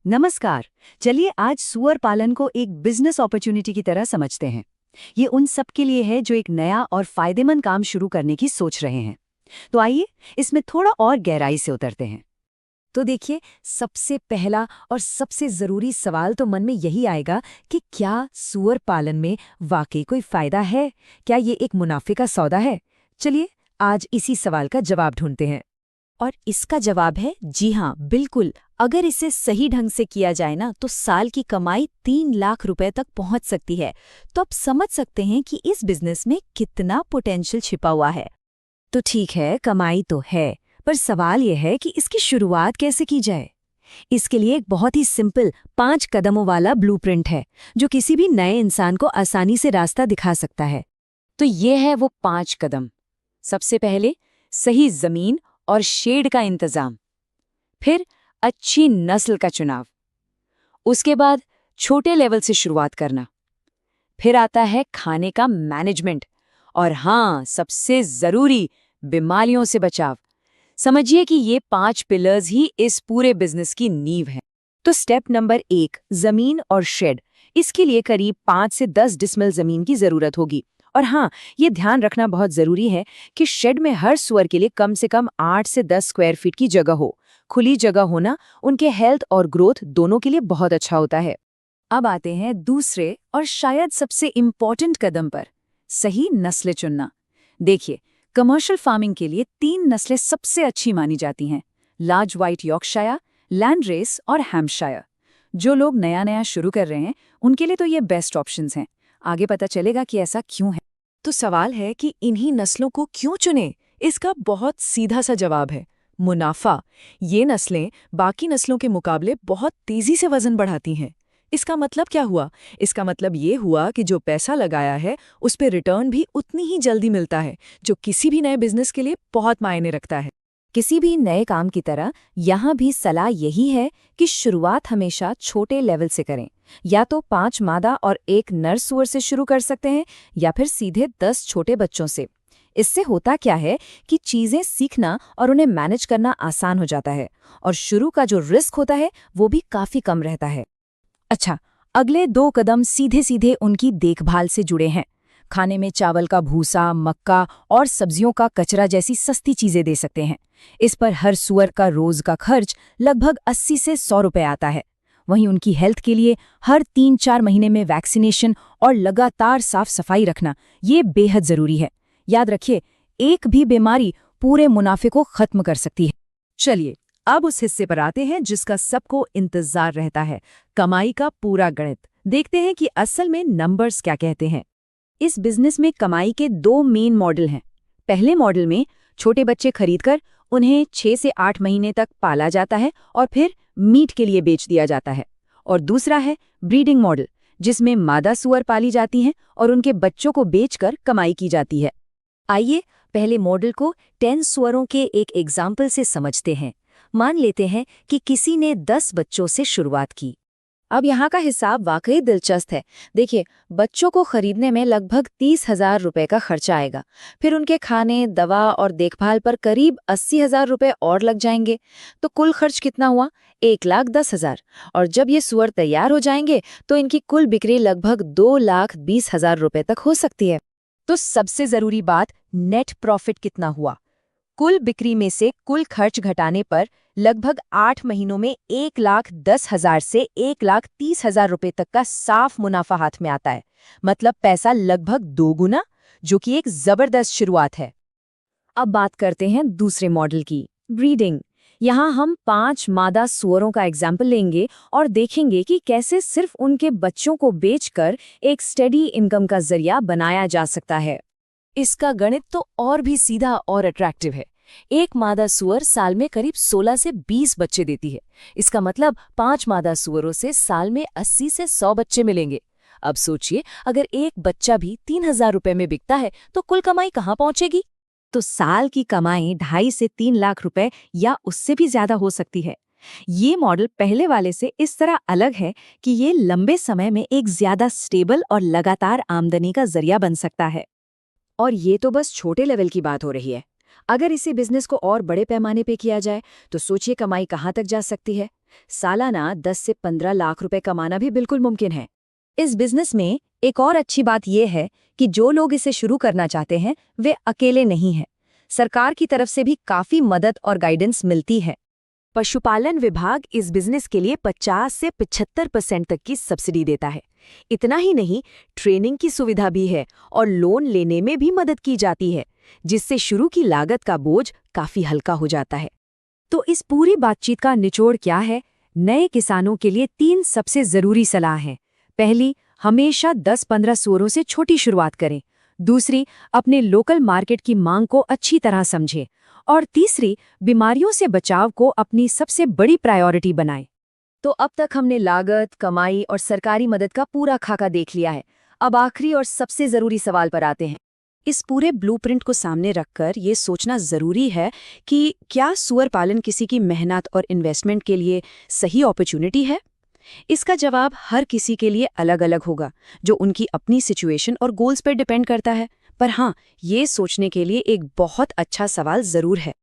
नमस्कार। चलिए आज सुअर पालन को एक बिजनेस अपॉर्चुनिटी की तरह समझते हैं। ये उन सब के लिए है जो एक नया और फायदेमंद काम शुरू करने की सोच रहे हैं। तो आइए इसमें थोड़ा और गहराई से उतरते हैं। तो देखिए, सबसे पहला और सबसे ज़रूरी सवाल तो मन में यही आएगा कि क्या सूअर पालन में वाकई कोई फ़ायदा है? क्या ये एक मुनाफे का सौदा है? चलिए, आज इसी सवाल का जवाब ढूंढते हैं। और इसका जवाब है जी हाँ, बिल्कुल। अगर इसे सही ढंग से किया जाए ना, तो साल की कमाई 3 लाख रुपए तक पहुंच सकती है। तो आप समझ सकते हैं कि इस बिजनेस में कितना पोटेंशियल छिपा हुआ है। तो ठीक है, कमाई तो है, पर सवाल यह है कि इसकी शुरुआत कैसे की जाए। इसके लिए एक बहुत ही सिंपल 5 कदमों वाला ब्लूप्रिंट है, जो किसी भी नए इंसान को आसानी से रास्ता दिखा सकता है। तो ये है वो 5 कदम। सबसे पहले सही जमीन और शेड का इंतजाम, फिर अच्छी नस्ल का चुनाव, उसके बाद छोटे लेवल से शुरुआत करना, फिर आता है खाने का मैनेजमेंट, और हाँ, सबसे जरूरी बीमारियों से बचाव। समझिए कि ये 5 पिलर्स ही इस पूरे बिजनेस की नींव है। तो स्टेप नंबर 1, जमीन और शेड। इसके लिए करीब 5 से 10 डिसमिल जमीन की जरूरत होगी। और हाँ, ये ध्यान रखना बहुत जरूरी है कि शेड में हर सुअर के लिए कम से कम 8 से 10 स्क्वायर फीट की जगह हो। खुली जगह होना उनके हेल्थ और ग्रोथ दोनों के लिए बहुत अच्छा होता है। अब आते हैं दूसरे और शायद सबसे इम्पोर्टेंट कदम पर, सही नस्लें चुनना। देखिए, कमर्शियल फार्मिंग के लिए 3 नस्लें सबसे अच्छी मानी जाती हैं: large white Yorkshire, landrace और हैम्पशायर। जो लोग नया नया शुरू कर रहे हैं, उनके लिए तो ये बेस्ट ऑप्शंस हैं। आगे पता चलेगा कि ऐसा क्यों है। तो सवाल है कि इन्हीं नस्लों को क्यों चुने। इसका बहुत सीधा सा जवाब है, मुनाफा। ये नस्लें बाकी नस्लों के मुकाबले बहुत तेजी से वजन बढ़ाती हैं। इसका मतलब क्या हुआ? इसका मतलब ये हुआ कि जो पैसा लगाया है उस पे रिटर्न भी उतनी ही जल्दी मिलता है, जो किसी भी नए बिजनेस के लिए बहुत मायने रखता है। किसी भी नए काम की तरह यहाँ भी सलाह यही है कि शुरुआत हमेशा छोटे लेवल से करें। या तो 5 मादा और 1 नर सूअर से शुरू कर सकते हैं, या फिर सीधे 10 छोटे बच्चों से। इससे होता क्या है कि चीजें सीखना और उन्हें मैनेज करना आसान हो जाता है, और शुरू का जो रिस्क होता है वो भी काफी कम रहता है। अच्छा, अगले 2 कदम सीधे सीधे उनकी देखभाल से जुड़े हैं। खाने में चावल का भूसा, मक्का और सब्जियों का कचरा जैसी सस्ती चीजें दे सकते हैं। इस पर हर सूअर का रोज का खर्च लगभग 80 से 100 रुपए आता है। वहीं उनकी हेल्थ के लिए हर 3-4 महीने में वैक्सीनेशन और लगातार साफ सफाई रखना ये बेहद जरूरी है। याद रखिए, एक भी बीमारी पूरे मुनाफे को खत्म कर सकती है। चलिए, अब उस हिस्से पर आते हैं जिसका सबको इंतजार रहता है, कमाई का पूरा गणित। देखते हैं कि असल में नंबर्स क्या कहते हैं। इस बिजनेस में कमाई के 2 मेन मॉडल हैं। पहले मॉडल में छोटे बच्चे खरीदकर उन्हें 6 से 8 महीने तक पाला जाता है और फिर मीट के लिए बेच दिया जाता है। और दूसरा है ब्रीडिंग मॉडल, जिसमें मादा सूअर पाली जाती हैं और उनके बच्चों को बेचकर कमाई की जाती है। आइए पहले मॉडल को 10 सूअरों के एक एग्जाम्पल से समझते हैं। मान लेते हैं कि किसी ने 10 बच्चों से शुरुआत की। अब यहाँ का हिसाब वाकई दिलचस्प है। देखिए, बच्चों को खरीदने में लगभग 30,000 रुपए का खर्चा आएगा। फिर उनके खाने, दवा और देखभाल पर करीब 80,000 रुपए और लग जाएंगे। तो कुल खर्च कितना हुआ? 1,10,000। और जब ये सूअर तैयार हो जाएंगे तो इनकी कुल बिक्री लगभग 2,20,000 रुपए तक हो सकती है। तो सबसे जरूरी बात, नेट प्रॉफिट कितना हुआ? कुल बिक्री में से कुल खर्च घटाने पर लगभग 8 महीनों में 1,10,000 से 1,30,000 रुपए तक का साफ मुनाफा हाथ में आता है। मतलब पैसा लगभग 2 गुना, जो कि एक जबरदस्त शुरुआत है। अब बात करते हैं दूसरे मॉडल की, ब्रीडिंग। यहाँ हम 5 मादा सूअरों का एग्जाम्पल लेंगे और देखेंगे कि कैसे सिर्फ उनके बच्चों को बेचकर एक स्टेडी इनकम का जरिया बनाया जा सकता है। इसका गणित तो और भी सीधा और अट्रैक्टिव है। एक मादा सूअर साल में करीब 16 से 20 बच्चे देती है। इसका मतलब 5 मादा सूअरों से साल में 80 से 100 बच्चे मिलेंगे। अब सोचिए, अगर एक बच्चा भी 3,000 रुपए में बिकता है तो कुल कमाई कहाँ पहुंचेगी? तो साल की कमाई 2.5 से 3 लाख रुपए या उससे भी ज्यादा हो सकती है। ये मॉडल पहले वाले से इस तरह अलग है कि ये लंबे समय में एक ज्यादा स्टेबल और लगातार आमदनी का जरिया बन सकता है। और ये तो बस छोटे लेवल की बात हो रही है। अगर इसी बिजनेस को और बड़े पैमाने पे किया जाए तो सोचिए कमाई कहाँ तक जा सकती है। सालाना 10 से 15 लाख रुपए कमाना भी बिल्कुल मुमकिन है। इस बिजनेस में एक और अच्छी बात यह है कि जो लोग इसे शुरू करना चाहते हैं वे अकेले नहीं हैं। सरकार की तरफ से भी काफी मदद और गाइडेंस मिलती है। पशुपालन विभाग इस बिजनेस के लिए 50 से 75% तक की सब्सिडी देता है। इतना ही नहीं, ट्रेनिंग की सुविधा भी है और लोन लेने में भी मदद की जाती है, जिससे शुरू की लागत का बोझ काफी हल्का हो जाता है। तो इस पूरी बातचीत का निचोड़ क्या है? नए किसानों के लिए 3 सबसे जरूरी सलाह है। पहली, हमेशा 10-15 सूअरों से छोटी शुरुआत करें। दूसरी, अपने लोकल मार्केट की मांग को अच्छी तरह समझें। और तीसरी, बीमारियों से बचाव को अपनी सबसे बड़ी प्रायोरिटी बनाएं। तो अब तक हमने लागत, कमाई और सरकारी मदद का पूरा खाका देख लिया है। अब आखिरी और सबसे जरूरी सवाल पर आते हैं। इस पूरे ब्लूप्रिंट को सामने रखकर ये सोचना जरूरी है कि क्या सूअर पालन किसी की मेहनत और इन्वेस्टमेंट के लिए सही अपॉर्चुनिटी है? इसका जवाब हर किसी के लिए अलग-अलग होगा, जो उनकी अपनी सिचुएशन और गोल्स पर डिपेंड करता है। पर हाँ, ये सोचने के लिए एक बहुत अच्छा सवाल जरूर है।